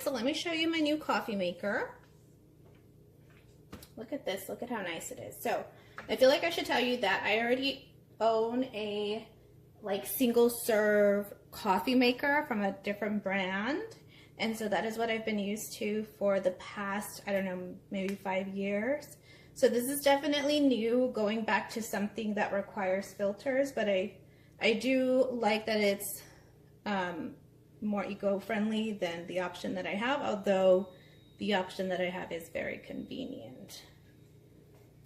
so let me show you my new coffee maker. Look at this, look at how nice it is. So I feel like I should tell you that I already own a like single serve coffee maker from a different brand. And so that is what I've been used to for the past, I don't know, maybe 5 years. So this is definitely new, going back to something that requires filters, but I do like that it's more eco-friendly than the option that I have, although the option that I have is very convenient,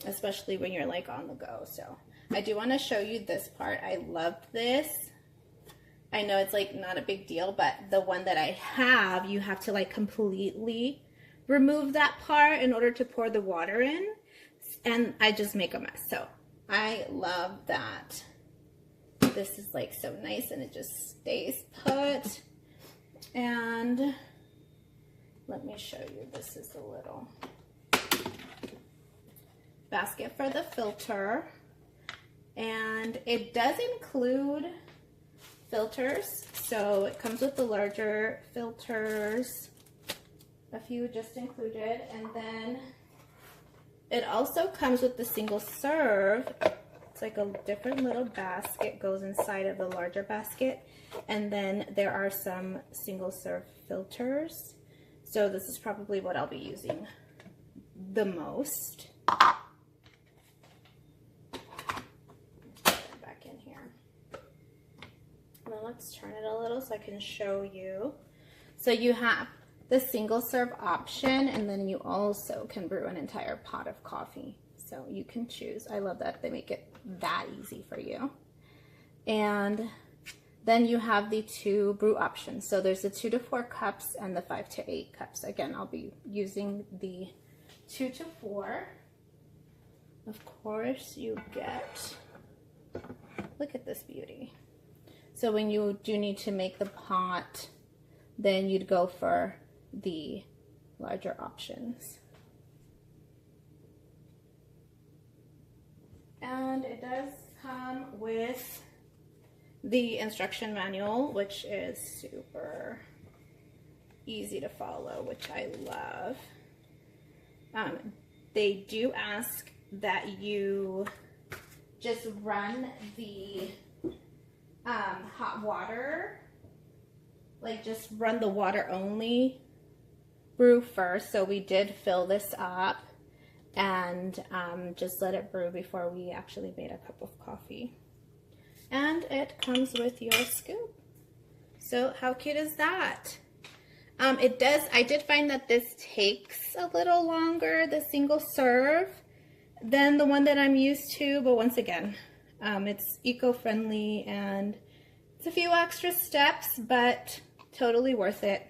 especially when you're like on the go. So I do want to show you this part. I love this. I know it's like not a big deal, but the one that I have, you have to like completely remove that part in order to pour the water in, and I just make a mess. So I love that. This is like so nice and it just stays put. And let me show you, this is a little basket for the filter, and it does include filters. So it comes with the larger filters, a few just included, and then it also comes with the single serve. It's like a different little basket goes inside of the larger basket, and then there are some single serve filters. So this is probably what I'll be using the most. Back in here. Now let's turn it a little so I can show you. So you have the single serve option, and then you also can brew an entire pot of coffee. So you can choose. I love that they make it that easy for you. And then you have the 2 brew options. So there's the 2 to 4 cups and the 5 to 8 cups. Again, I'll be using the 2 to 4. Of course, you get, look at this beauty. So when you do need to make the pot, then you'd go for the larger options. And it does come with the instruction manual, which is super easy to follow, which I love. They do ask that you just run the hot water, like just run the water only brew first. So we did fill this up and just let it brew before we actually made a cup of coffee. And it comes with your scoop. So how cute is that? It does, I did find that this takes a little longer, the single serve, than the one that I'm used to, but once again, it's eco-friendly and it's a few extra steps, but totally worth it.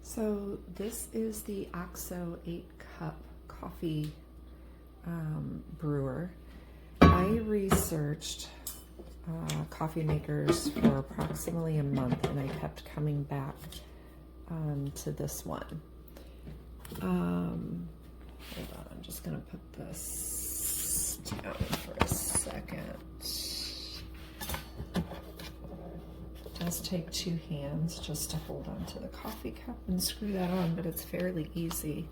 So this is the OXO 8-cup coffee brewer. I researched coffee makers for approximately a month, and I kept coming back to this one. Hold on, I'm just gonna put this down for a second. It does take 2 hands just to hold on to the coffee cup and screw that on, but it's fairly easy.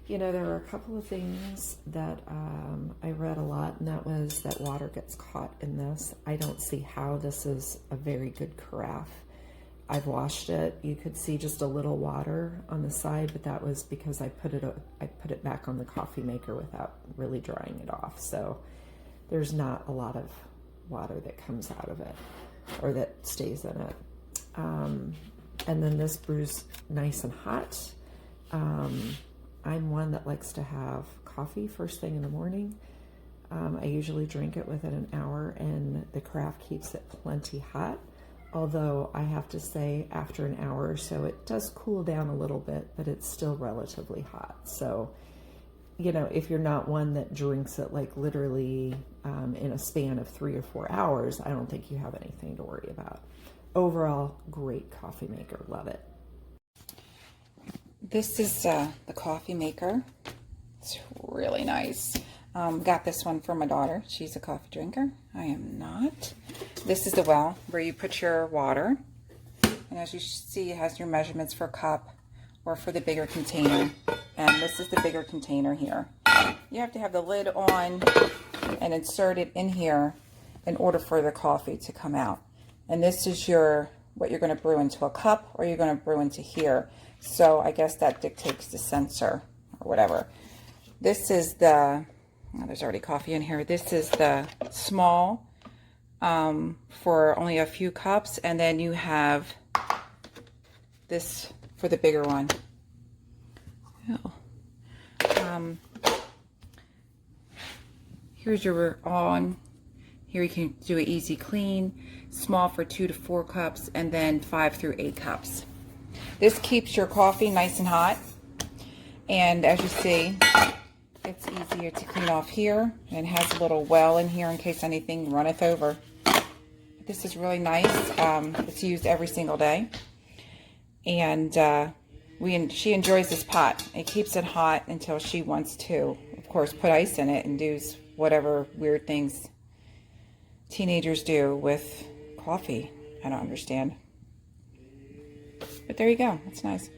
You know, there were a couple of things that I read a lot, and that was that water gets caught in this. I don't see how this is a very good carafe. I've washed it. You could see just a little water on the side, but that was because I put it back on the coffee maker without really drying it off. So there's not a lot of water that comes out of it or that stays in it. And then this brews nice and hot. I'm one that likes to have coffee first thing in the morning. I usually drink it within an hour, and the carafe keeps it plenty hot. Although I have to say, after an hour or so, it does cool down a little bit, but it's still relatively hot. So, you know, if you're not one that drinks it like literally in a span of 3 or 4 hours, I don't think you have anything to worry about. Overall, great coffee maker. Love it. This is the coffee maker. It's really nice. Got this one for my daughter. She's a coffee drinker. I am not. This is the well where you put your water. And as you see, it has your measurements for a cup or for the bigger container. And this is the bigger container here. You have to have the lid on and insert it in here in order for the coffee to come out. And this is what you're going to brew into a cup, or you're going to brew into here. So I guess that dictates the sensor or whatever. This is the, there's already coffee in here. This is the small for only a few cups. And then you have this for the bigger one. Oh. Here's your on. Here you can do an easy clean. Small for 2 to 4 cups, and then 5 through 8 cups. This keeps your coffee nice and hot, and as you see, it's easier to clean off here, and has a little well in here in case anything runneth over. This is really nice. It's used every single day, and she enjoys this pot. It keeps it hot until she wants to, of course, put ice in it and do whatever weird things teenagers do with coffee. I don't understand. But there you go. It's nice.